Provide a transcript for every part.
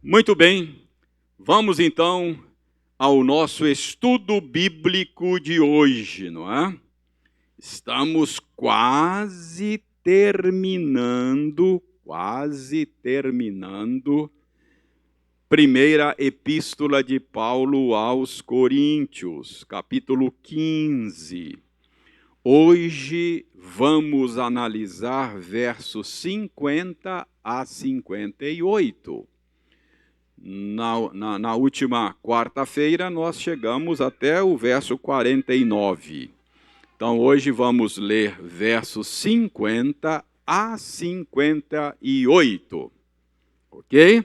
Muito bem, vamos então ao nosso estudo bíblico de hoje, não é? Estamos quase terminando primeira epístola de Paulo aos Coríntios, capítulo 15. Hoje vamos analisar versos 50 a 58. Na última quarta-feira, nós chegamos até o verso 49. Então, hoje vamos ler versos 50 a 58. Ok?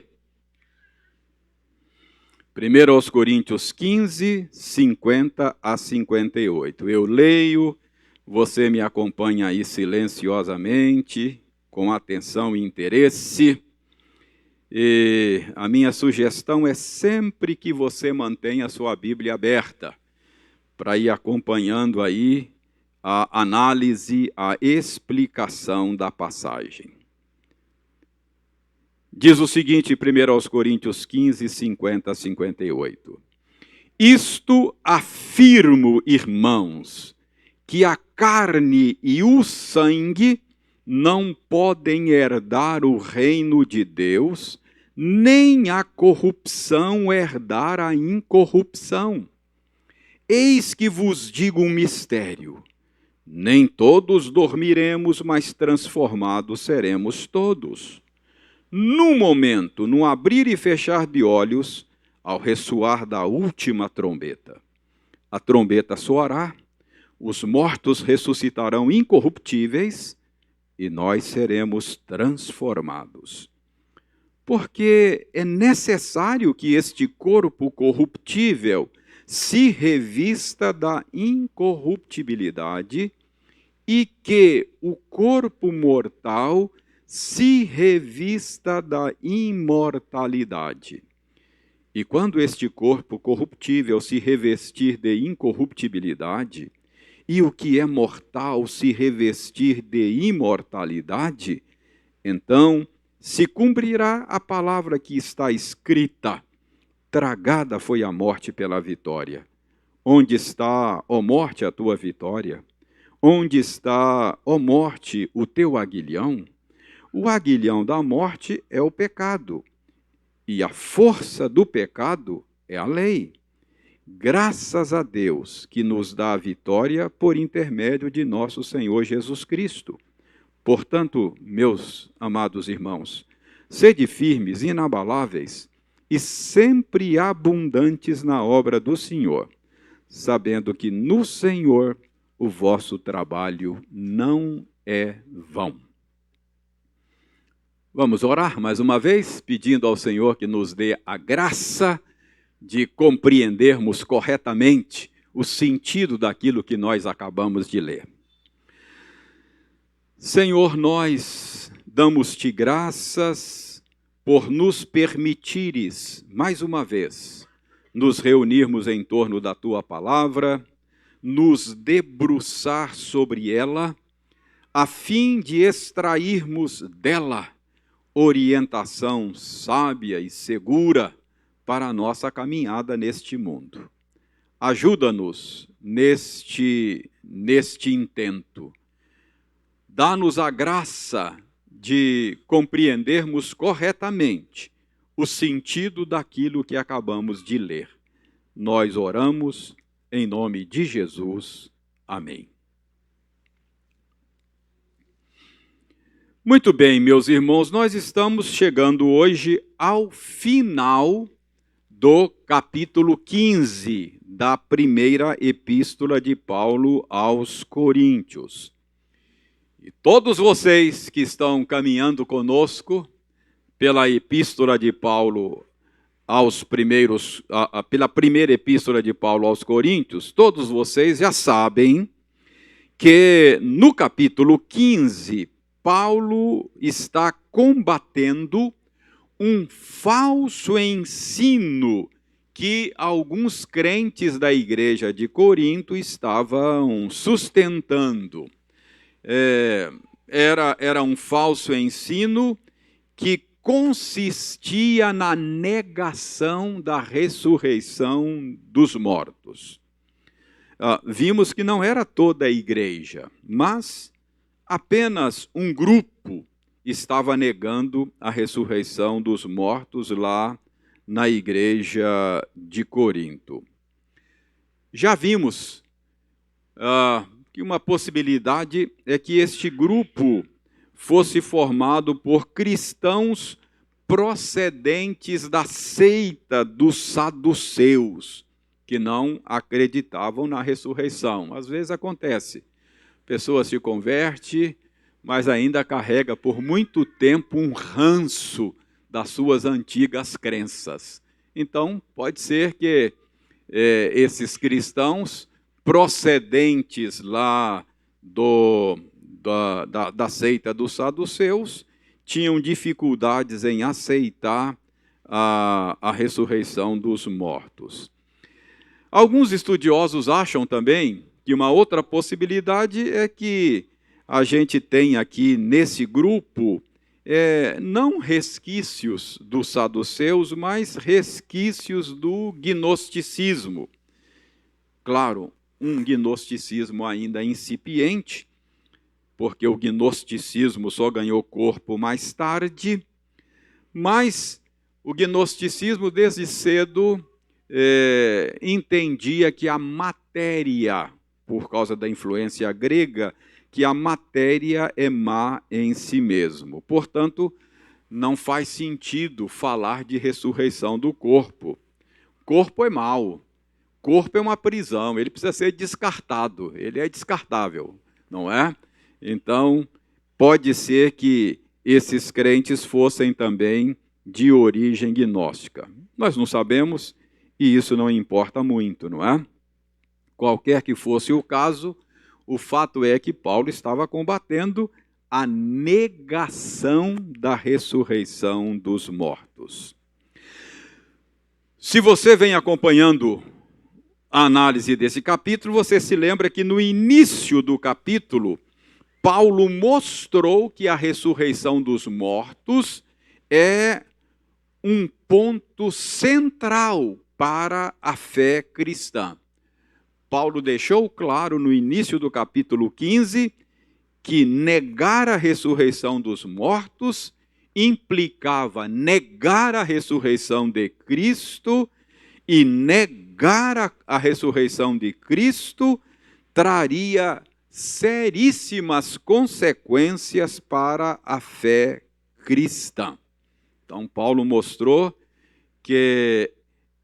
1 aos Coríntios 15, 50 a 58. Eu leio, você me acompanha aí silenciosamente, com atenção e interesse. E a minha sugestão é sempre que você mantenha a sua Bíblia aberta, para ir acompanhando aí a análise, a explicação da passagem. Diz o seguinte, 1 aos Coríntios 15, 50 a 58. Isto afirmo, irmãos, que a carne e o sangue não podem herdar o reino de Deus, nem a corrupção herdar a incorrupção. Eis que vos digo um mistério. Nem todos dormiremos, mas transformados seremos todos. No momento, no abrir e fechar de olhos, ao ressoar da última trombeta. A trombeta soará, os mortos ressuscitarão incorruptíveis e nós seremos transformados. Porque é necessário que este corpo corruptível se revista da incorruptibilidade e que o corpo mortal se revista da imortalidade. E quando este corpo corruptível se revestir de incorruptibilidade, e o que é mortal se revestir de imortalidade, então se cumprirá a palavra que está escrita: tragada foi a morte pela vitória. Onde está, ó morte, a tua vitória? Onde está, ó morte, o teu aguilhão? O aguilhão da morte é o pecado, e a força do pecado é a lei. Graças a Deus que nos dá a vitória por intermédio de nosso Senhor Jesus Cristo. Portanto, meus amados irmãos, sede firmes, inabaláveis e sempre abundantes na obra do Senhor, sabendo que no Senhor o vosso trabalho não é vão. Vamos orar mais uma vez, pedindo ao Senhor que nos dê a graça de compreendermos corretamente o sentido daquilo que nós acabamos de ler. Senhor, nós damos-te graças por nos permitires, mais uma vez, nos reunirmos em torno da tua palavra, nos debruçar sobre ela, a fim de extrairmos dela orientação sábia e segura para a nossa caminhada neste mundo. Ajuda-nos neste intento. Dá-nos a graça de compreendermos corretamente o sentido daquilo que acabamos de ler. Nós oramos em nome de Jesus. Amém. Muito bem, meus irmãos, nós estamos chegando hoje ao final do capítulo 15 da primeira epístola de Paulo aos Coríntios. E todos vocês que estão caminhando conosco pela epístola de Paulo pela primeira epístola de Paulo aos Coríntios, todos vocês já sabem que no capítulo 15, Paulo está combatendo um falso ensino que alguns crentes da igreja de Corinto estavam sustentando. Era um falso ensino que consistia na negação da ressurreição dos mortos. Vimos que não era toda a igreja, mas apenas um grupo estava negando a ressurreição dos mortos lá na igreja de Corinto. Já vimos que uma possibilidade é que este grupo fosse formado por cristãos procedentes da seita dos saduceus, que não acreditavam na ressurreição. Às vezes acontece, a pessoa se converte, mas ainda carrega por muito tempo um ranço das suas antigas crenças. Então, pode ser que esses cristãos procedentes lá da seita dos saduceus tinham dificuldades em aceitar a ressurreição dos mortos. Alguns estudiosos acham também que uma outra possibilidade é que a gente tem aqui nesse grupo não resquícios dos saduceus, mas resquícios do gnosticismo. Claro, um gnosticismo ainda incipiente, porque o gnosticismo só ganhou corpo mais tarde, mas o gnosticismo desde cedo entendia que a matéria, por causa da influência grega, que a matéria é má em si mesmo. Portanto, não faz sentido falar de ressurreição do corpo. Corpo é mau, corpo é uma prisão, ele precisa ser descartado, ele é descartável, não é? Então, pode ser que esses crentes fossem também de origem gnóstica. Nós não sabemos e isso não importa muito, não é? Qualquer que fosse o caso, o fato é que Paulo estava combatendo a negação da ressurreição dos mortos. Se você vem acompanhando a análise desse capítulo, você se lembra que no início do capítulo, Paulo mostrou que a ressurreição dos mortos é um ponto central para a fé cristã. Paulo deixou claro no início do capítulo 15 que negar a ressurreição dos mortos implicava negar a ressurreição de Cristo, e negar a ressurreição de Cristo traria seríssimas consequências para a fé cristã. Então, Paulo mostrou que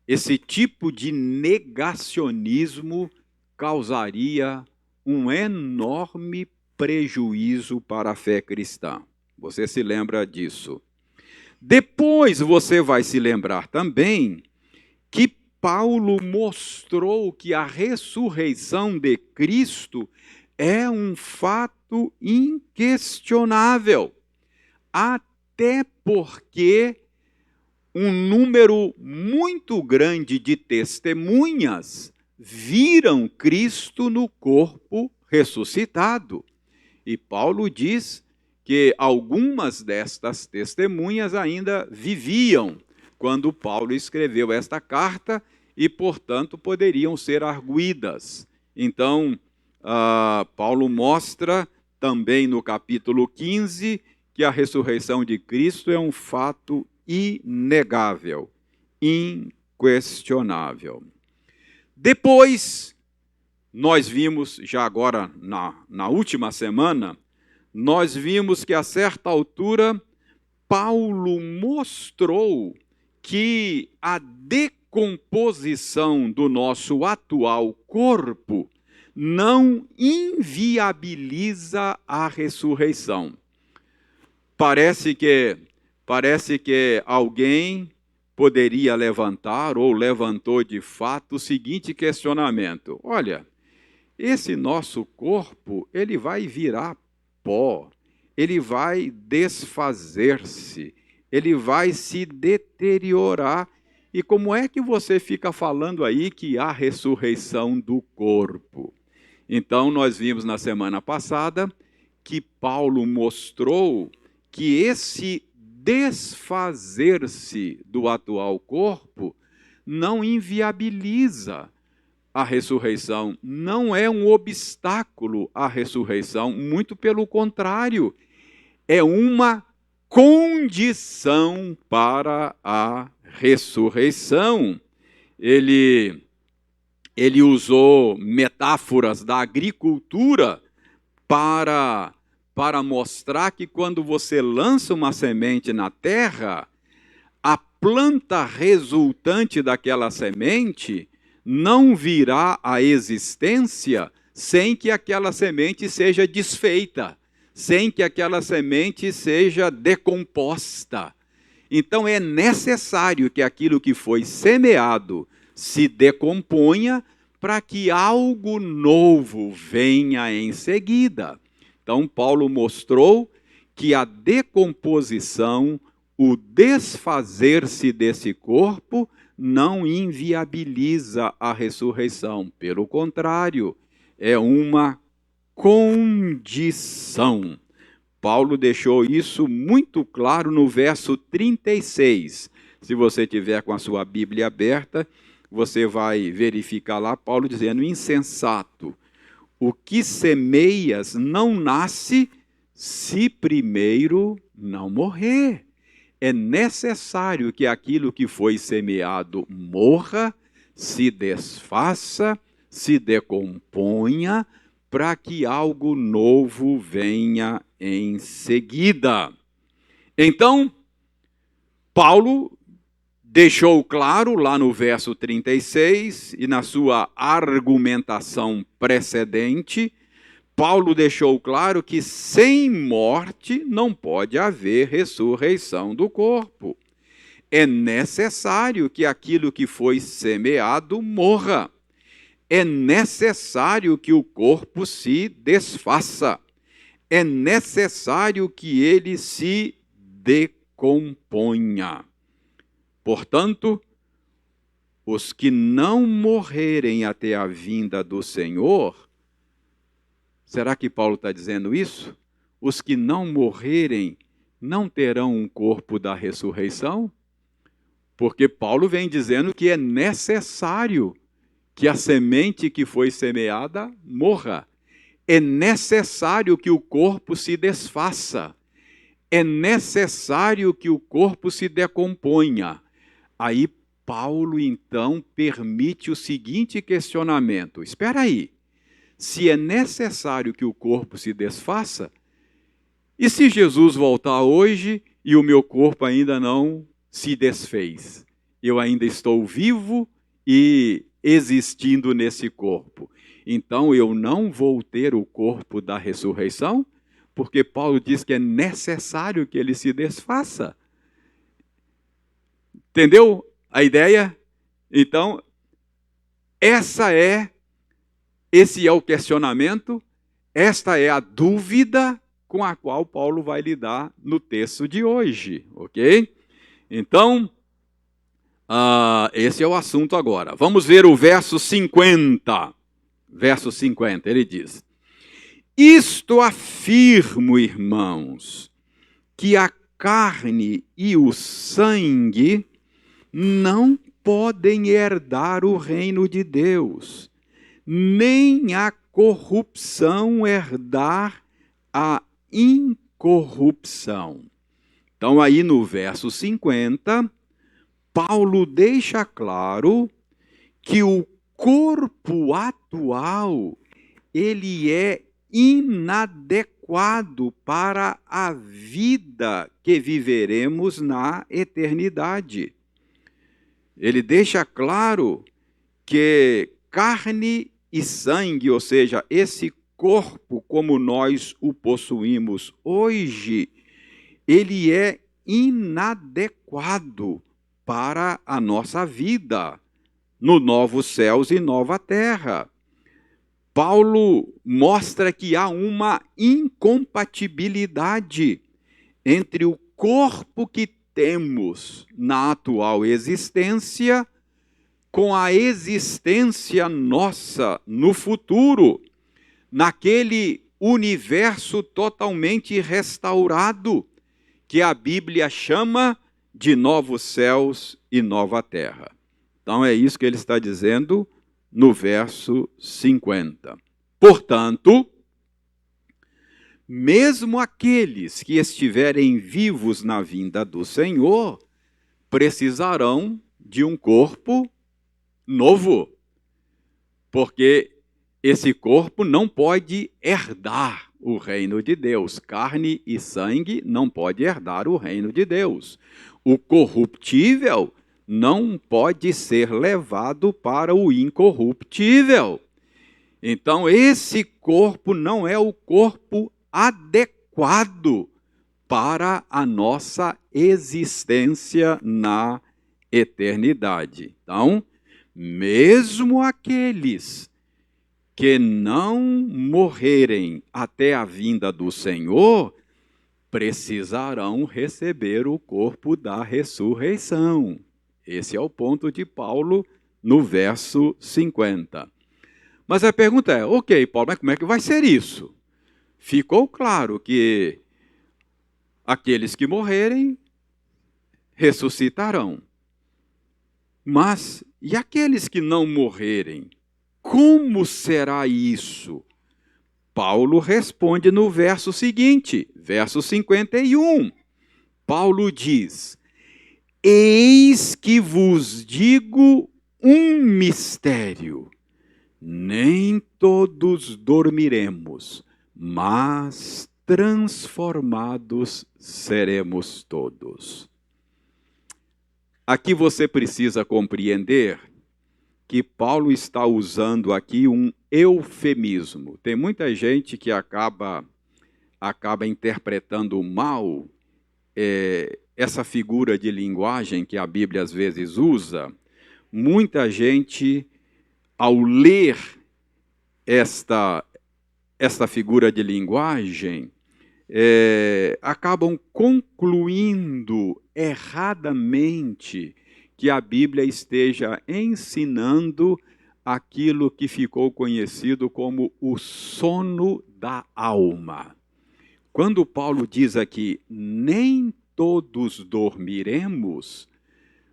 esse tipo de negacionismo causaria um enorme prejuízo para a fé cristã. Você se lembra disso. Depois você vai se lembrar também que Paulo mostrou que a ressurreição de Cristo é um fato inquestionável, até porque um número muito grande de testemunhas viram Cristo no corpo ressuscitado. E Paulo diz que algumas destas testemunhas ainda viviam quando Paulo escreveu esta carta e, portanto, poderiam ser arguidas. Então, Paulo mostra também no capítulo 15 que a ressurreição de Cristo é um fato inegável, inquestionável. Depois, nós vimos, já agora na última semana, nós vimos que a certa altura Paulo mostrou que a decomposição do nosso atual corpo não inviabiliza a ressurreição. Parece que alguém poderia levantar, ou levantou de fato, o seguinte questionamento: olha, esse nosso corpo, ele vai virar pó, ele vai desfazer-se, ele vai se deteriorar. E como é que você fica falando aí que há ressurreição do corpo? Então, nós vimos na semana passada que Paulo mostrou que esse desfazer-se do atual corpo não inviabiliza a ressurreição, não é um obstáculo à ressurreição, muito pelo contrário, é uma condição para a ressurreição. Ele usou metáforas da agricultura para mostrar que quando você lança uma semente na terra, a planta resultante daquela semente não virá à existência sem que aquela semente seja desfeita, sem que aquela semente seja decomposta. Então é necessário que aquilo que foi semeado se decomponha para que algo novo venha em seguida. Então Paulo mostrou que a decomposição, o desfazer-se desse corpo, não inviabiliza a ressurreição. Pelo contrário, é uma condição. Paulo deixou isso muito claro no verso 36. Se você tiver com a sua Bíblia aberta, você vai verificar lá Paulo dizendo: insensato, o que semeias não nasce se primeiro não morrer. É necessário que aquilo que foi semeado morra, se desfaça, se decomponha, para que algo novo venha em seguida. Então, Paulo deixou claro lá no verso 36 e na sua argumentação precedente, Paulo deixou claro que sem morte não pode haver ressurreição do corpo. É necessário que aquilo que foi semeado morra. É necessário que o corpo se desfaça. É necessário que ele se decomponha. Portanto, os que não morrerem até a vinda do Senhor, será que Paulo está dizendo isso? Os que não morrerem não terão um corpo da ressurreição? Porque Paulo vem dizendo que é necessário que a semente que foi semeada morra. É necessário que o corpo se desfaça. É necessário que o corpo se decomponha. Aí Paulo, então, permite o seguinte questionamento. Espera aí. Se é necessário que o corpo se desfaça, e se Jesus voltar hoje e o meu corpo ainda não se desfez? Eu ainda estou vivo e existindo nesse corpo. Então eu não vou ter o corpo da ressurreição, porque Paulo diz que é necessário que ele se desfaça. Entendeu a ideia? Então, esse é o questionamento, esta é a dúvida com a qual Paulo vai lidar no texto de hoje, ok? Então, esse é o assunto agora. Vamos ver o verso 50. Verso 50, ele diz: isto afirmo, irmãos, que a carne e o sangue não podem herdar o reino de Deus, nem a corrupção herdar a incorrupção. Então, aí no verso 50, Paulo deixa claro que o corpo atual, ele é inadequado para a vida que viveremos na eternidade. Ele deixa claro que carne e sangue, ou seja, esse corpo como nós o possuímos hoje, ele é inadequado para a nossa vida no novos céus e nova terra. Paulo mostra que há uma incompatibilidade entre o corpo que temos na atual existência com a existência nossa no futuro, naquele universo totalmente restaurado que a Bíblia chama de novos céus e nova terra. Então é isso que ele está dizendo no verso 50. Portanto, mesmo aqueles que estiverem vivos na vinda do Senhor precisarão de um corpo novo, porque esse corpo não pode herdar o reino de Deus. Carne e sangue não pode herdar o reino de Deus. O corruptível não pode ser levado para o incorruptível. Então, esse corpo não é o corpo adequado para a nossa existência na eternidade. Então, mesmo aqueles que não morrerem até a vinda do Senhor, precisarão receber o corpo da ressurreição. Esse é o ponto de Paulo no verso 50. Mas a pergunta é, ok, Paulo, mas como é que vai ser isso? Ficou claro que aqueles que morrerem ressuscitarão. Mas, e aqueles que não morrerem? Como será isso? Paulo responde no verso seguinte, verso 51. Paulo diz: eis que vos digo um mistério. Nem todos dormiremos, mas transformados seremos todos. Aqui você precisa compreender que Paulo está usando aqui um eufemismo. Tem muita gente que acaba interpretando mal essa figura de linguagem que a Bíblia às vezes usa. Muita gente, ao ler esta figura de linguagem, acabam concluindo erradamente que a Bíblia esteja ensinando aquilo que ficou conhecido como o sono da alma. Quando Paulo diz aqui, nem todos dormiremos,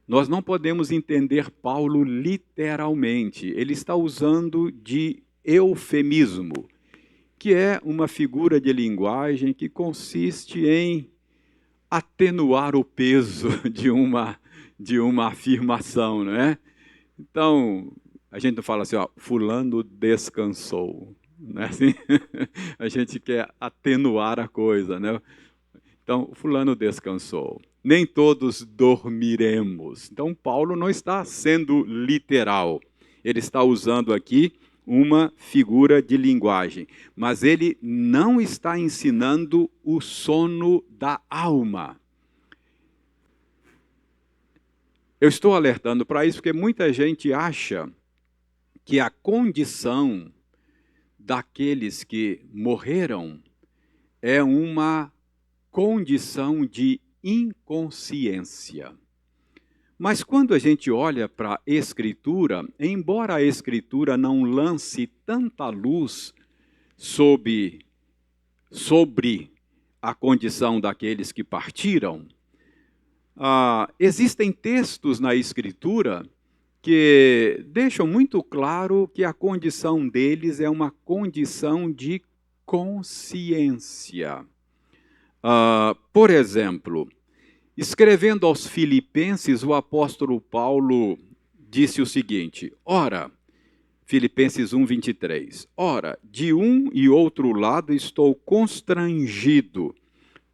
nós não podemos entender Paulo literalmente. Ele está usando de eufemismo, que é uma figura de linguagem que consiste em atenuar o peso de uma afirmação, não é? Então, a gente não fala assim, ó, fulano descansou, não é assim? A gente quer atenuar a coisa, né? Então, fulano descansou. Nem todos dormiremos. Então, Paulo não está sendo literal. Ele está usando aqui uma figura de linguagem, mas ele não está ensinando o sono da alma. Eu estou alertando para isso porque muita gente acha que a condição daqueles que morreram é uma condição de inconsciência. Mas quando a gente olha para a Escritura, embora a Escritura não lance tanta luz sobre a condição daqueles que partiram, existem textos na Escritura que deixam muito claro que a condição deles é uma condição de consciência. Por exemplo, escrevendo aos Filipenses, o apóstolo Paulo disse o seguinte, ora, Filipenses 1:23, ora, de um e outro lado estou constrangido,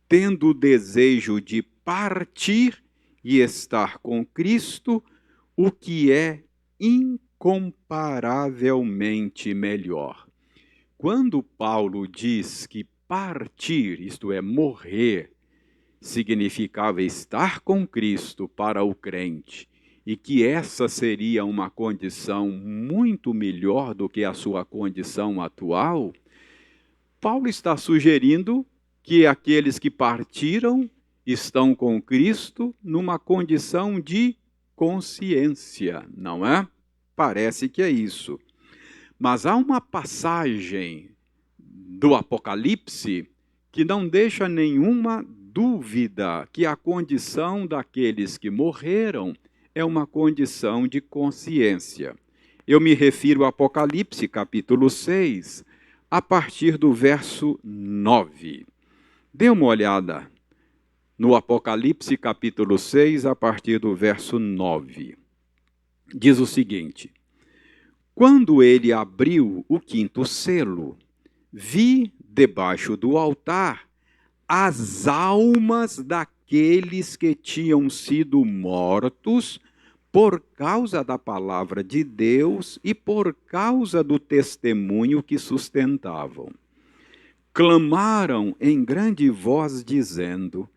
tendo o desejo de partir e estar com Cristo, o que é incomparavelmente melhor. Quando Paulo diz que partir, isto é, morrer, significava estar com Cristo para o crente, e que essa seria uma condição muito melhor do que a sua condição atual, Paulo está sugerindo que aqueles que partiram estão com Cristo numa condição de consciência, não é? Parece que é isso. Mas há uma passagem do Apocalipse que não deixa nenhuma dúvida que a condição daqueles que morreram é uma condição de consciência. Eu me refiro a Apocalipse, capítulo 6, a partir do verso 9. Dê uma olhada no Apocalipse, capítulo 6, a partir do verso 9. Diz o seguinte: quando ele abriu o quinto selo, vi debaixo do altar as almas daqueles que tinham sido mortos por causa da palavra de Deus e por causa do testemunho que sustentavam. Clamaram em grande voz, dizendo: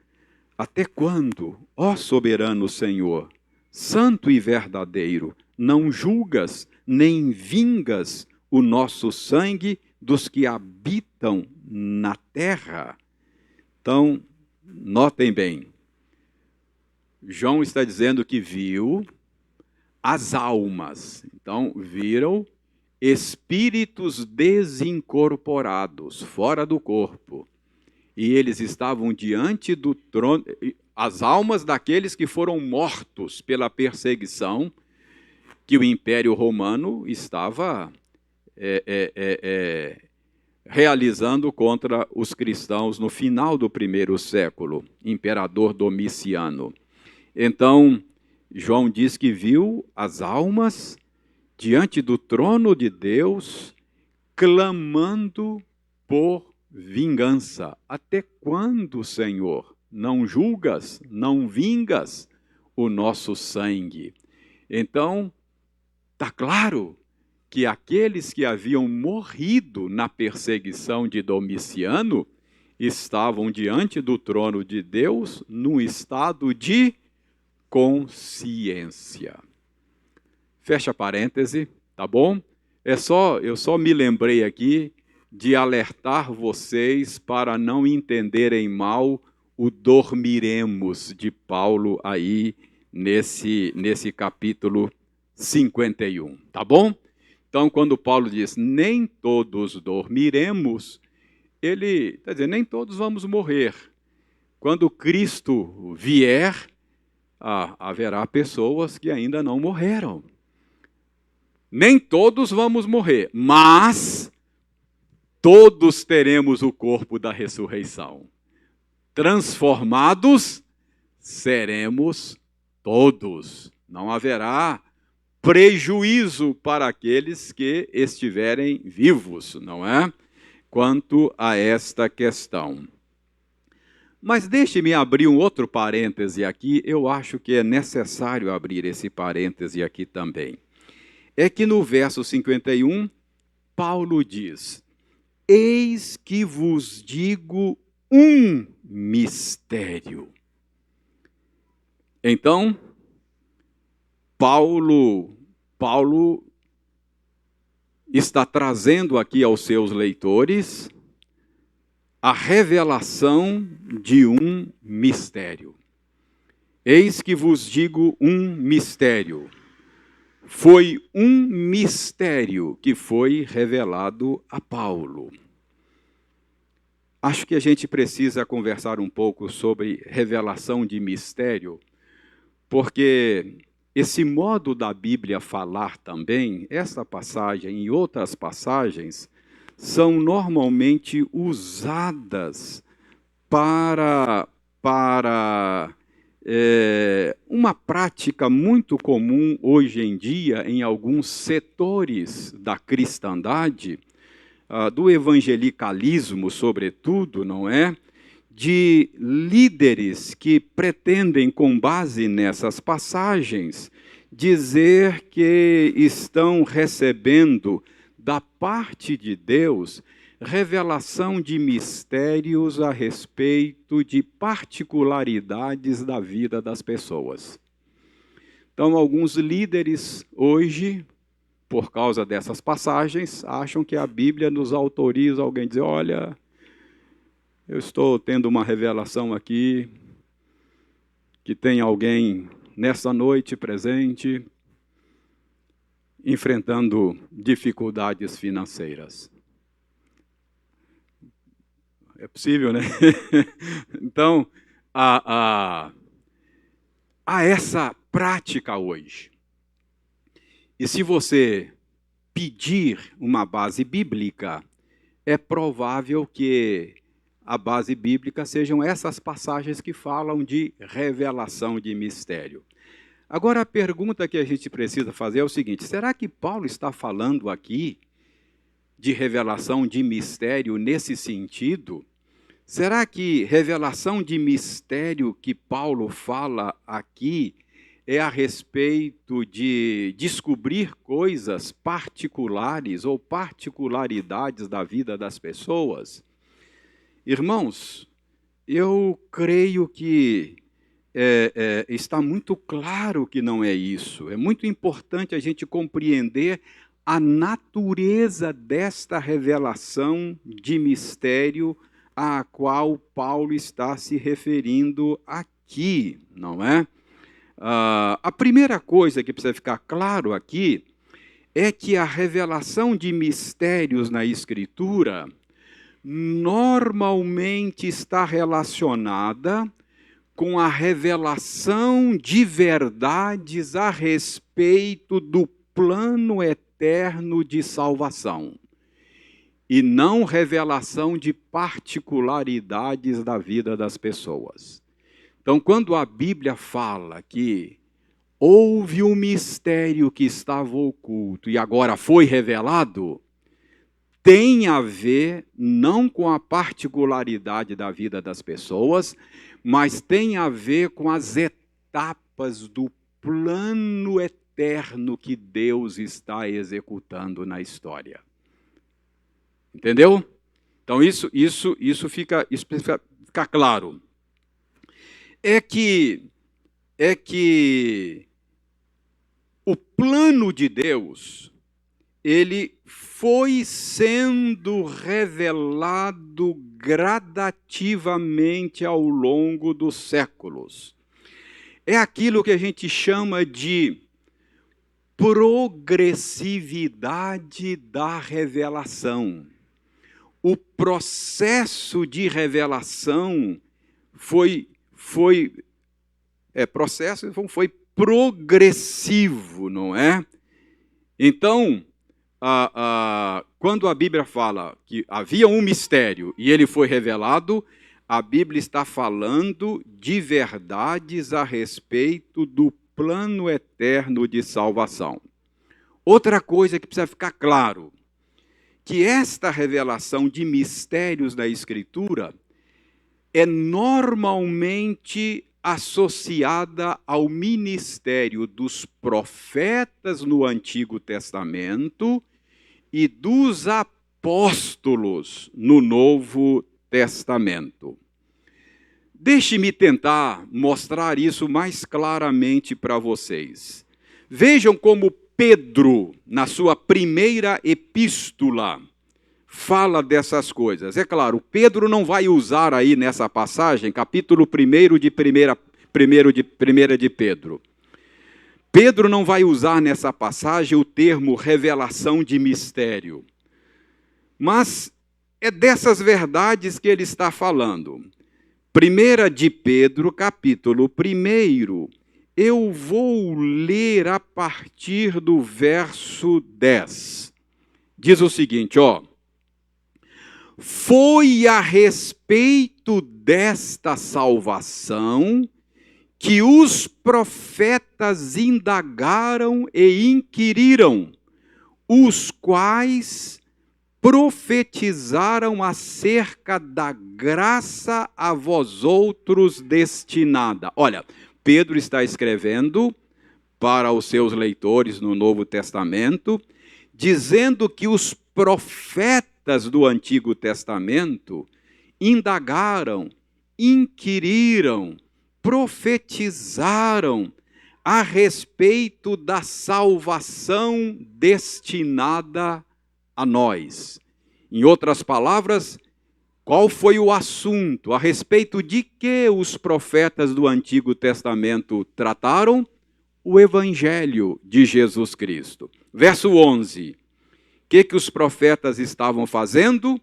até quando, ó soberano Senhor, santo e verdadeiro, não julgas nem vingas o nosso sangue dos que habitam na terra? Então, notem bem, João está dizendo que viu as almas. Então, viram espíritos desincorporados, fora do corpo. E eles estavam diante do trono, as almas daqueles que foram mortos pela perseguição que o Império Romano estava realizando contra os cristãos no final do primeiro século, imperador Domiciano. Então, João diz que viu as almas diante do trono de Deus, clamando por vingança. Até quando, Senhor, não julgas, não vingas o nosso sangue? Então, está claro que aqueles que haviam morrido na perseguição de Domiciano estavam diante do trono de Deus num estado de consciência. Fecha parêntese, tá bom? Eu só me lembrei aqui de alertar vocês para não entenderem mal o dormiremos de Paulo aí nesse capítulo 51, tá bom? Então, quando Paulo diz, nem todos dormiremos, ele está dizendo, nem todos vamos morrer. Quando Cristo vier, haverá pessoas que ainda não morreram. Nem todos vamos morrer, mas todos teremos o corpo da ressurreição. Transformados seremos todos. Não haverá prejuízo para aqueles que estiverem vivos, não é? Quanto a esta questão. Mas deixe-me abrir um outro parêntese aqui, eu acho que é necessário abrir esse parêntese aqui também. É que no verso 51, Paulo diz, eis que vos digo um mistério. Então, Paulo está trazendo aqui aos seus leitores a revelação de um mistério. Eis que vos digo um mistério. Foi um mistério que foi revelado a Paulo. Acho que a gente precisa conversar um pouco sobre revelação de mistério, porque esse modo da Bíblia falar também, essa passagem e outras passagens, são normalmente usadas para uma prática muito comum hoje em dia em alguns setores da cristandade, do evangelicalismo, sobretudo, não é? De líderes que pretendem, com base nessas passagens, dizer que estão recebendo da parte de Deus revelação de mistérios a respeito de particularidades da vida das pessoas. Então, alguns líderes hoje, por causa dessas passagens, acham que a Bíblia nos autoriza alguém a dizer, olha, eu estou tendo uma revelação aqui, que tem alguém nessa noite presente, enfrentando dificuldades financeiras. É possível, né? Então, a, a, a essa prática hoje. E se você pedir uma base bíblica, é provável que a base bíblica sejam essas passagens que falam de revelação de mistério. Agora, a pergunta que a gente precisa fazer é o seguinte: será que Paulo está falando aqui de revelação de mistério nesse sentido? Será que revelação de mistério que Paulo fala aqui é a respeito de descobrir coisas particulares ou particularidades da vida das pessoas? Irmãos, eu creio que está muito claro que não é isso. É muito importante a gente compreender a natureza desta revelação de mistério a qual Paulo está se referindo aqui, não é? A primeira coisa que precisa ficar claro aqui é que a revelação de mistérios na Escritura normalmente está relacionada com a revelação de verdades a respeito do plano eterno de salvação, e não revelação de particularidades da vida das pessoas. Então, quando a Bíblia fala que houve um mistério que estava oculto e agora foi revelado, tem a ver não com a particularidade da vida das pessoas, mas tem a ver com as etapas do plano eterno que Deus está executando na história. Entendeu? Então, isso fica claro. É que o plano de Deus, ele foi sendo revelado gradativamente ao longo dos séculos. É aquilo que a gente chama de progressividade da revelação. O processo de revelação foi progressivo, não é? Então, quando a Bíblia fala que havia um mistério e ele foi revelado, a Bíblia está falando de verdades a respeito do plano eterno de salvação. Outra coisa que precisa ficar claro, que esta revelação de mistérios da Escritura é normalmente associada ao ministério dos profetas no Antigo Testamento e dos apóstolos no Novo Testamento. Deixe-me tentar mostrar isso mais claramente para vocês. Vejam como Pedro, na sua primeira epístola, fala dessas coisas. É claro, Pedro não vai usar aí nessa passagem, capítulo 1 de 1 de Pedro. Pedro não vai usar nessa passagem o termo revelação de mistério. Mas é dessas verdades que ele está falando. 1 de Pedro, capítulo 1, eu vou ler a partir do verso 10. Diz o seguinte, foi a respeito desta salvação que os profetas indagaram e inquiriram, os quais profetizaram acerca da graça a vós outros destinada. Olha, Pedro está escrevendo para os seus leitores no Novo Testamento, dizendo que os profetas do Antigo Testamento indagaram, inquiriram, profetizaram a respeito da salvação destinada a nós. Em outras palavras, qual foi o assunto? A respeito de que os profetas do Antigo Testamento trataram? O Evangelho de Jesus Cristo. Verso 11. O que os profetas estavam fazendo?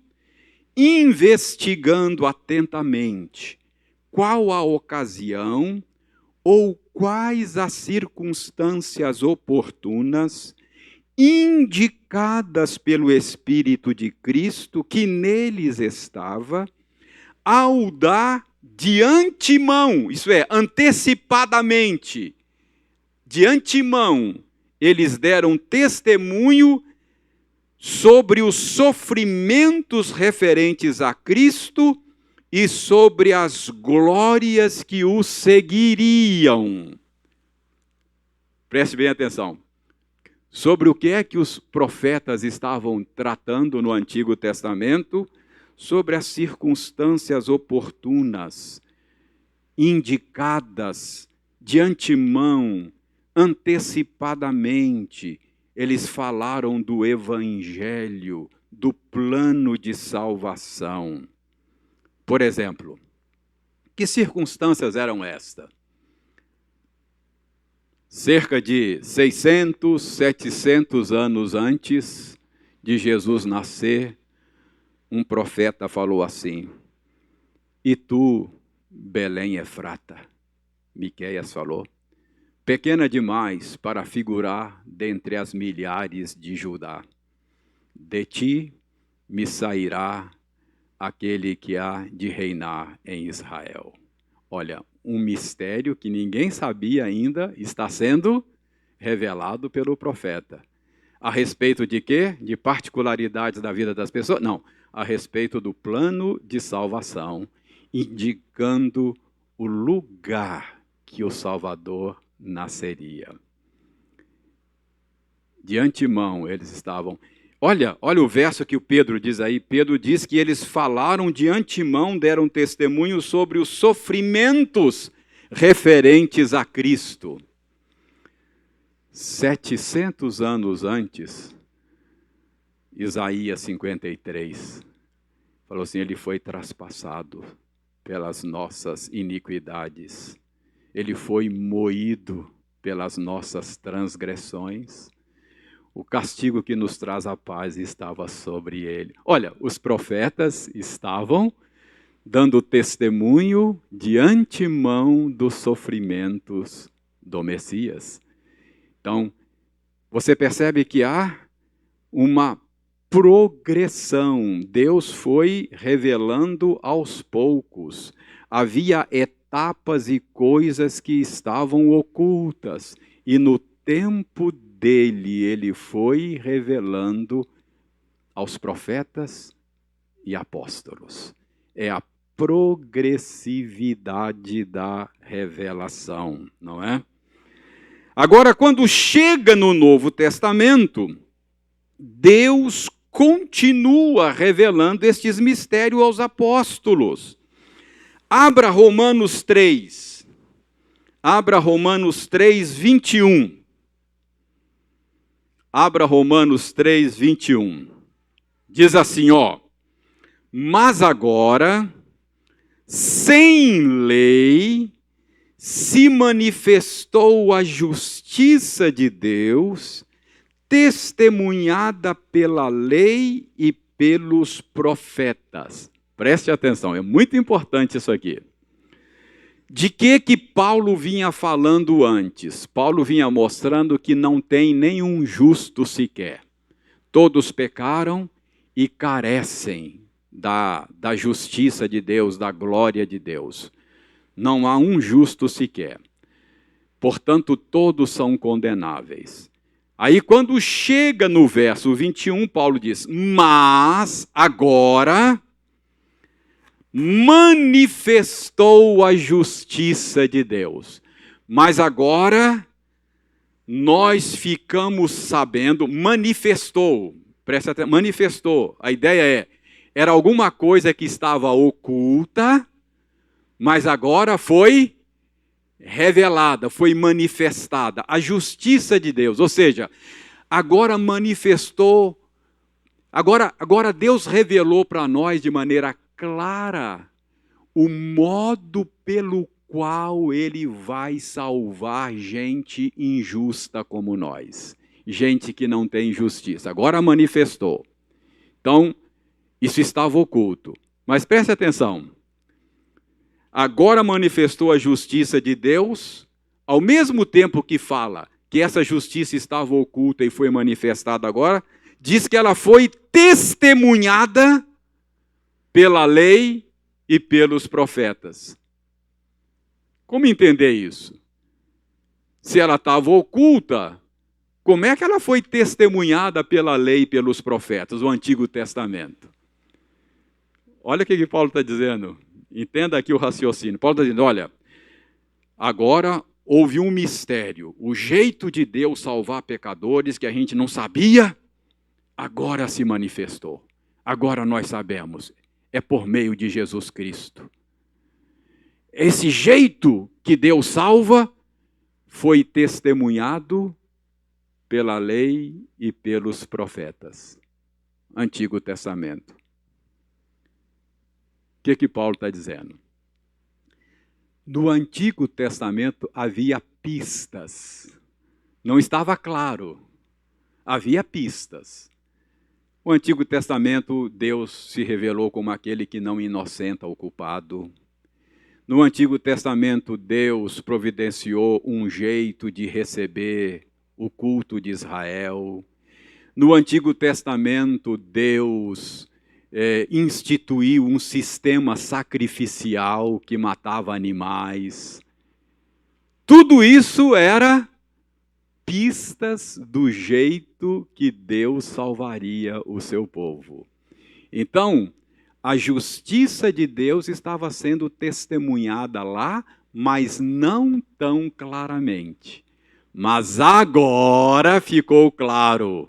Investigando atentamente, qual a ocasião ou quais as circunstâncias oportunas indicadas pelo Espírito de Cristo que neles estava, ao dar de antemão, isso é, antecipadamente, de antemão, eles deram testemunho sobre os sofrimentos referentes a Cristo e sobre as glórias que o seguiriam. Preste bem atenção. Sobre o que é que os profetas estavam tratando no Antigo Testamento? Sobre as circunstâncias oportunas, indicadas de antemão, antecipadamente. Eles falaram do Evangelho, do plano de salvação. Por exemplo, que circunstâncias eram estas? Cerca de 600, 700 anos antes de Jesus nascer, um profeta falou assim: e tu, Belém Efrata, Miqueias falou, pequena demais para figurar dentre as milhares de Judá. De ti me sairá aquele que há de reinar em Israel. Olha, um mistério que ninguém sabia ainda está sendo revelado pelo profeta. A respeito de quê? De particularidades da vida das pessoas? Não, a respeito do plano de salvação, indicando o lugar que o Salvador nasceria. De antemão eles estavam... Olha o verso que o Pedro diz aí. Pedro diz que eles falaram de antemão, deram testemunho sobre os sofrimentos referentes a Cristo. 700 anos antes, Isaías 53, falou assim: ele foi traspassado pelas nossas iniquidades, ele foi moído pelas nossas transgressões, o castigo que nos traz a paz estava sobre ele. Olha, os profetas estavam dando testemunho de antemão dos sofrimentos do Messias. Então, você percebe que há uma progressão. Deus foi revelando aos poucos. Havia etapas e coisas que estavam ocultas. E no tempo dele, ele foi revelando aos profetas e apóstolos. É a progressividade da revelação, não é? Agora, quando chega no Novo Testamento, Deus continua revelando estes mistérios aos apóstolos. Abra Romanos 3. Abra Romanos 3, 21. Abra Romanos 3, 21. Diz assim, ó: mas agora, sem lei, se manifestou a justiça de Deus, testemunhada pela lei e pelos profetas. Preste atenção, é muito importante isso aqui. De que Paulo vinha falando antes? Paulo vinha mostrando que não tem nenhum justo sequer. Todos pecaram e carecem da justiça de Deus, da glória de Deus. Não há um justo sequer. Portanto, todos são condenáveis. Aí, quando chega no verso 21, Paulo diz: mas agora manifestou a justiça de Deus. Mas agora nós ficamos sabendo, manifestou, presta atenção, manifestou. A ideia era alguma coisa que estava oculta, mas agora foi revelada, foi manifestada. A justiça de Deus, ou seja, agora manifestou, agora Deus revelou para nós de maneira clara o modo pelo qual Ele vai salvar gente injusta como nós. Gente que não tem justiça. Agora manifestou. Então, isso estava oculto. Mas preste atenção. agora manifestou a justiça de Deus, ao mesmo tempo que fala que essa justiça estava oculta e foi manifestada agora, diz que ela foi testemunhada pela lei e pelos profetas. Como entender isso? Se ela estava oculta, como é que ela foi testemunhada pela lei e pelos profetas, o Antigo Testamento? Olha o que Paulo está dizendo. Entenda aqui o raciocínio. Paulo está dizendo, olha, agora houve um mistério. O jeito de Deus salvar pecadores que a gente não sabia, agora se manifestou. Agora nós sabemos. É por meio de Jesus Cristo. Esse jeito que Deus salva foi testemunhado pela lei e pelos profetas. Antigo Testamento. O que Paulo está dizendo? No Antigo Testamento havia pistas. Não estava claro. Havia pistas. No Antigo Testamento, Deus se revelou como aquele que não inocenta o culpado. No Antigo Testamento, Deus providenciou um jeito de receber o culto de Israel. No Antigo Testamento, Deus instituiu um sistema sacrificial que matava animais. Tudo isso era pistas do jeito que Deus salvaria o seu povo. Então, a justiça de Deus estava sendo testemunhada lá, mas não tão claramente. Mas agora ficou claro.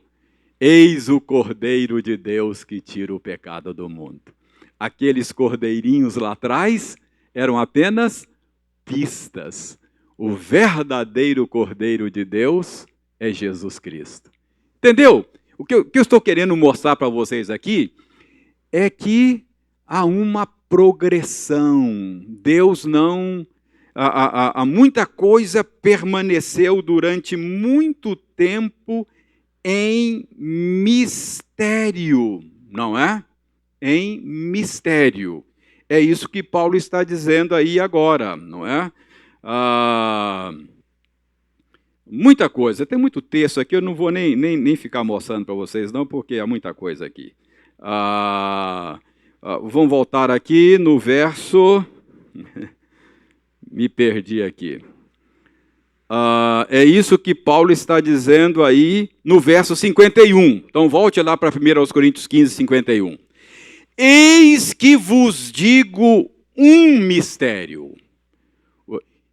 Eis o Cordeiro de Deus que tira o pecado do mundo. Aqueles cordeirinhos lá atrás eram apenas pistas. O verdadeiro Cordeiro de Deus é Jesus Cristo. Entendeu? O que eu estou querendo mostrar para vocês aqui é que há uma progressão. Deus não... muita coisa permaneceu durante muito tempo em mistério, não é? Em mistério. É isso que Paulo está dizendo aí agora, não é? Muita coisa, tem muito texto aqui, eu não vou nem ficar mostrando para vocês não, porque há muita coisa aqui. Vamos voltar aqui no verso... Me perdi aqui. É isso que Paulo está dizendo aí no verso 51. Então volte lá para 1 Coríntios 15, 51. Eis que vos digo um mistério.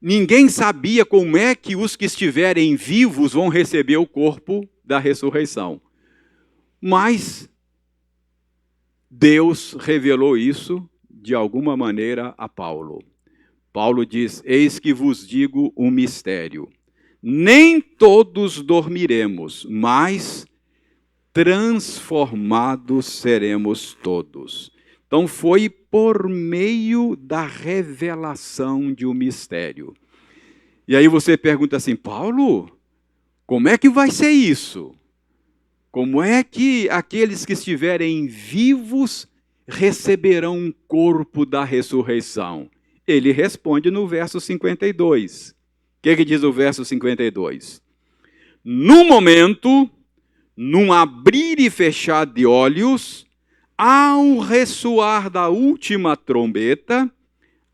Ninguém sabia como é que os que estiverem vivos vão receber o corpo da ressurreição. Mas Deus revelou isso de alguma maneira a Paulo. Paulo diz, eis que vos digo um mistério. Nem todos dormiremos, mas transformados seremos todos. Então foi por meio da revelação de um mistério. E aí você pergunta assim, Paulo, como é que vai ser isso? Como é que aqueles que estiverem vivos receberão um corpo da ressurreição? Ele responde no verso 52. O que diz o verso 52? No momento, num abrir e fechar de olhos, ao ressoar da última trombeta,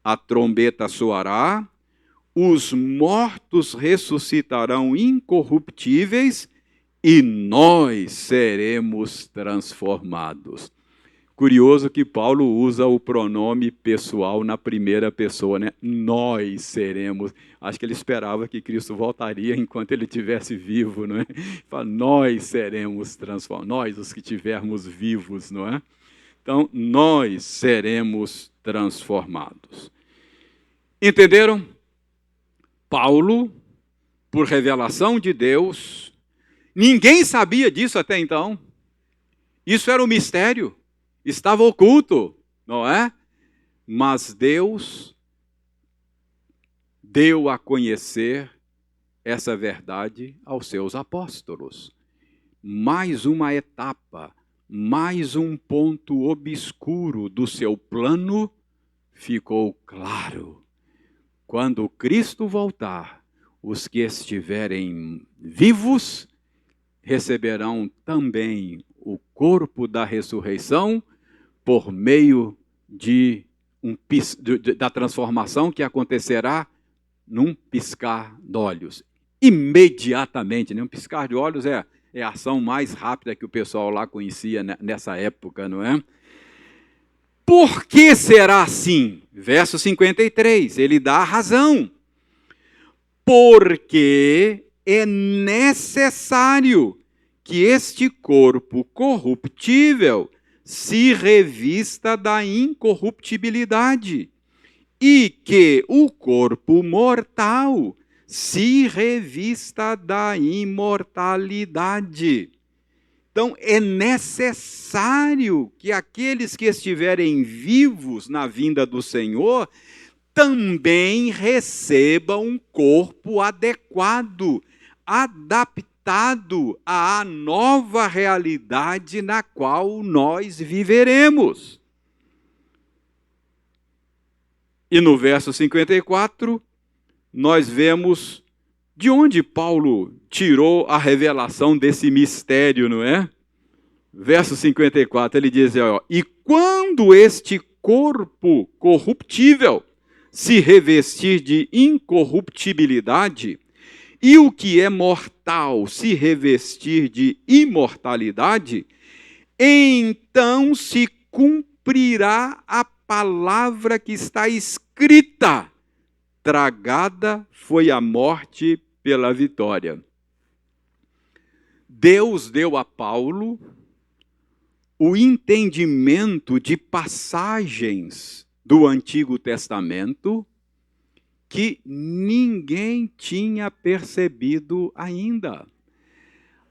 a trombeta soará, os mortos ressuscitarão incorruptíveis e nós seremos transformados. Curioso que Paulo usa o pronome pessoal na primeira pessoa, né? Nós seremos. Acho que ele esperava que Cristo voltaria enquanto ele estivesse vivo, não é? Fala, nós seremos transformados, nós os que estivermos vivos, não é? Então, nós seremos transformados. Entenderam? Paulo, por revelação de Deus, ninguém sabia disso até então. Isso era um mistério. Estava oculto, não é? Mas Deus deu a conhecer essa verdade aos seus apóstolos. Mais uma etapa, mais um ponto obscuro do seu plano ficou claro. Quando Cristo voltar, os que estiverem vivos receberão também o corpo da ressurreição por meio da transformação que acontecerá num piscar de olhos. Imediatamente, né? Um piscar de olhos é a ação mais rápida que o pessoal lá conhecia nessa época, não é? Por que será assim? Verso 53, ele dá a razão. Porque é necessário que este corpo corruptível se revista da incorruptibilidade e que o corpo mortal se revista da imortalidade. Então, é necessário que aqueles que estiverem vivos na vinda do Senhor também recebam um corpo adequado, adaptado à nova realidade na qual nós viveremos. E no verso 54, nós vemos de onde Paulo tirou a revelação desse mistério, não é? Verso 54, ele diz, e quando este corpo corruptível se revestir de incorruptibilidade, e o que é mortal se revestir de imortalidade, então se cumprirá a palavra que está escrita: tragada foi a morte pela vitória. Deus deu a Paulo o entendimento de passagens do Antigo Testamento que ninguém tinha percebido ainda.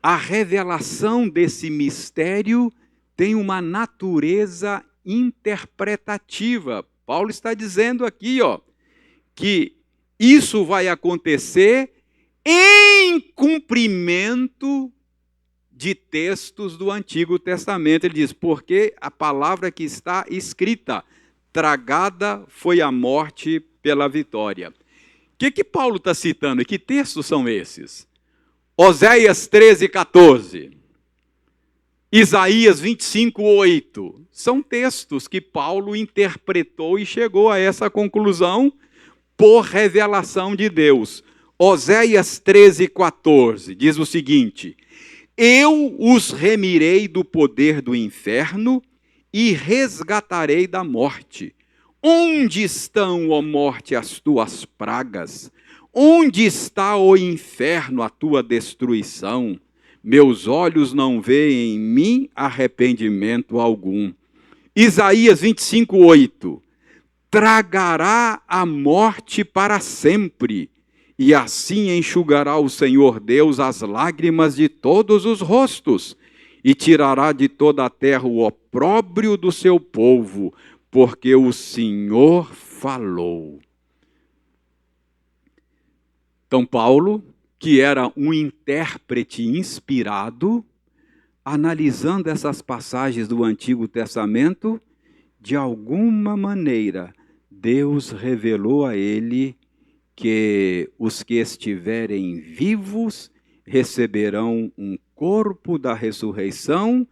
A revelação desse mistério tem uma natureza interpretativa. Paulo está dizendo aqui, que isso vai acontecer em cumprimento de textos do Antigo Testamento. Ele diz, porque a palavra que está escrita, tragada foi a morte pela vitória. O que Paulo está citando? E que textos são esses? Oséias 13:14. Isaías 25:8. São textos que Paulo interpretou e chegou a essa conclusão por revelação de Deus. Oséias 13:14 diz o seguinte: eu os remirei do poder do inferno e resgatarei da morte. Onde estão, ó morte, as tuas pragas? Onde está, ó inferno, a tua destruição? Meus olhos não veem em mim arrependimento algum. Isaías 25:8. Tragará a morte para sempre, e assim enxugará o Senhor Deus as lágrimas de todos os rostos, e tirará de toda a terra o opróbrio do seu povo, porque o Senhor falou. Então, Paulo, que era um intérprete inspirado, analisando essas passagens do Antigo Testamento, de alguma maneira, Deus revelou a ele que os que estiverem vivos receberão um corpo da ressurreição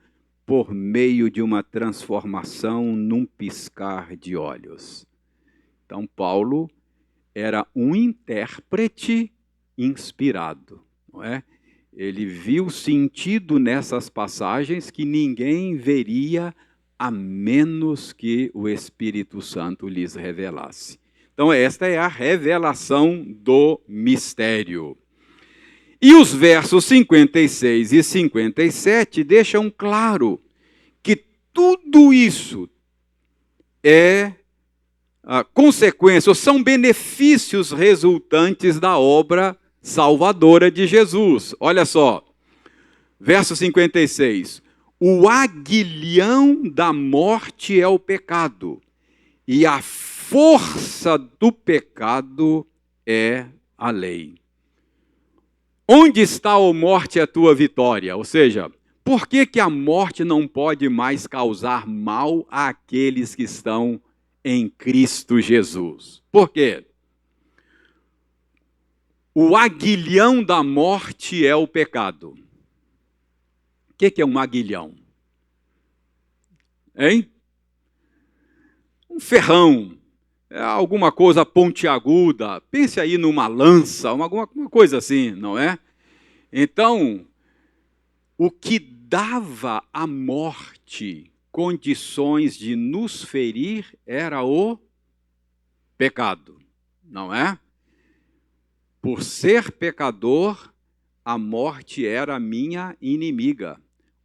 por meio de uma transformação num piscar de olhos. Então, Paulo era um intérprete inspirado, não é? Ele viu sentido nessas passagens que ninguém veria a menos que o Espírito Santo lhes revelasse. Então, esta é a revelação do mistério. E os versos 56 e 57 deixam claro que tudo isso é a consequência, ou são benefícios resultantes da obra salvadora de Jesus. Olha só, verso 56. O aguilhão da morte é o pecado, e a força do pecado é a lei. Onde está, ó morte, a tua vitória? Ou seja, por que a morte não pode mais causar mal àqueles que estão em Cristo Jesus. Por quê? O aguilhão da morte é o pecado. O que é um aguilhão? Hein? Um ferrão, alguma coisa pontiaguda. Pense aí numa lança, alguma coisa assim, não é? Então, o que dava à morte condições de nos ferir era o pecado, não é? Por ser pecador, a morte era minha inimiga.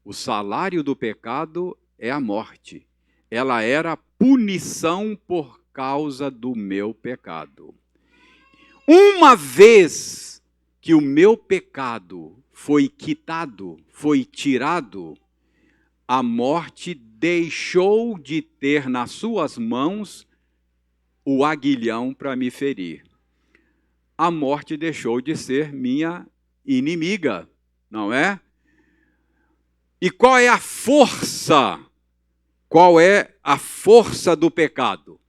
O salário do pecado é a morte. Ela era punição por causa do meu pecado. Uma vez que o meu pecado foi quitado, foi tirado, a morte deixou de ter nas suas mãos o aguilhão para me ferir. A morte deixou de ser minha inimiga, não é? E qual é a força? Qual é a força do pecado?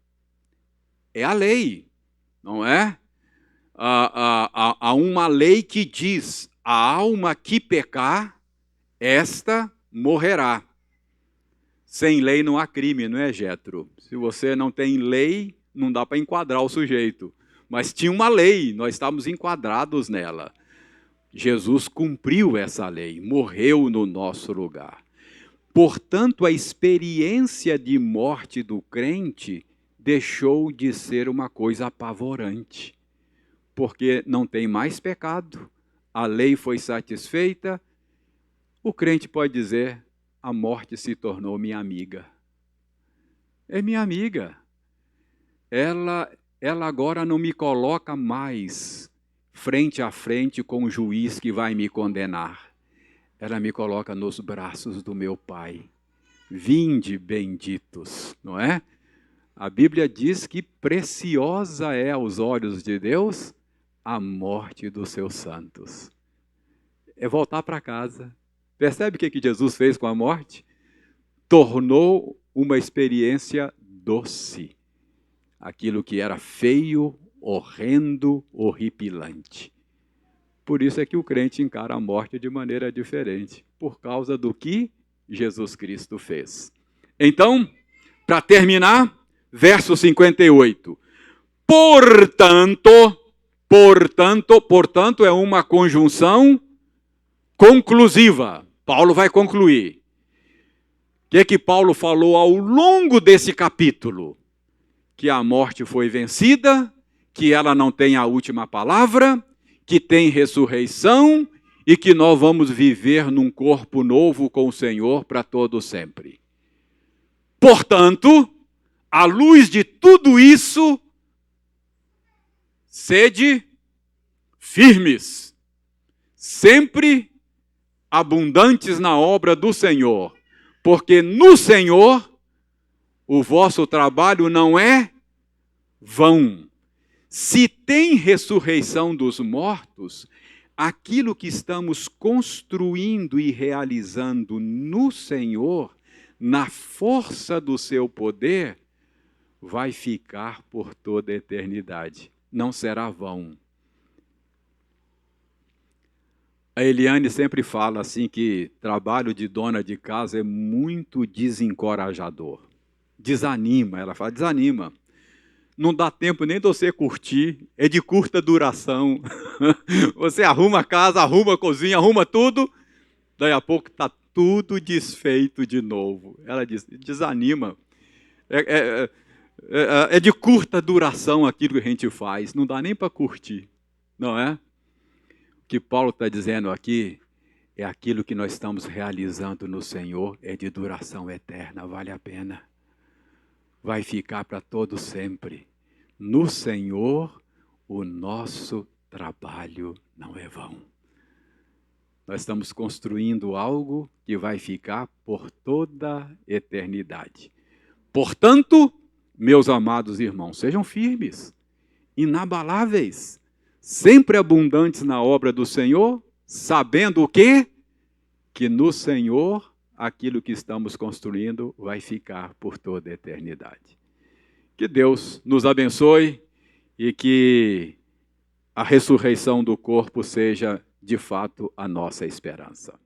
É a lei, não é? Há uma lei que diz: a alma que pecar, esta morrerá. Sem lei não há crime, não é, Jetro? Se você não tem lei, não dá para enquadrar o sujeito. Mas tinha uma lei, nós estávamos enquadrados nela. Jesus cumpriu essa lei, morreu no nosso lugar. Portanto, a experiência de morte do crente deixou de ser uma coisa apavorante, porque não tem mais pecado, a lei foi satisfeita, o crente pode dizer: a morte se tornou minha amiga. É minha amiga. Ela agora não me coloca mais frente a frente com o juiz que vai me condenar. Ela me coloca nos braços do meu Pai. Vinde, benditos, não é? A Bíblia diz que preciosa é aos olhos de Deus a morte dos seus santos. É voltar para casa. Percebe o que Jesus fez com a morte? Tornou uma experiência doce. Aquilo que era feio, horrendo, horripilante. Por isso é que o crente encara a morte de maneira diferente, por causa do que Jesus Cristo fez. Então, para terminar, verso 58. Portanto é uma conjunção conclusiva. Paulo vai concluir. O que é que Paulo falou ao longo desse capítulo? Que a morte foi vencida, que ela não tem a última palavra, que tem ressurreição e que nós vamos viver num corpo novo com o Senhor para todo sempre. Portanto, à luz de tudo isso, sede firmes, sempre abundantes na obra do Senhor, porque no Senhor o vosso trabalho não é vão. Se tem ressurreição dos mortos, aquilo que estamos construindo e realizando no Senhor, na força do seu poder, vai ficar por toda a eternidade. Não será vão. A Eliane sempre fala assim que trabalho de dona de casa é muito desencorajador. Desanima, ela fala, desanima. Não dá tempo nem de você curtir, é de curta duração. Você arruma a casa, arruma a cozinha, arruma tudo, daí a pouco está tudo desfeito de novo. Ela diz, desanima. É de curta duração aquilo que a gente faz, não dá nem para curtir, não é? O que Paulo está dizendo aqui é aquilo que nós estamos realizando no Senhor, é de duração eterna, vale a pena. Vai ficar para todo sempre. No Senhor, o nosso trabalho não é vão. Nós estamos construindo algo que vai ficar por toda a eternidade. Portanto, meus amados irmãos, sejam firmes, inabaláveis, sempre abundantes na obra do Senhor, sabendo o quê? Que no Senhor aquilo que estamos construindo vai ficar por toda a eternidade. Que Deus nos abençoe e que a ressurreição do corpo seja, de fato, a nossa esperança.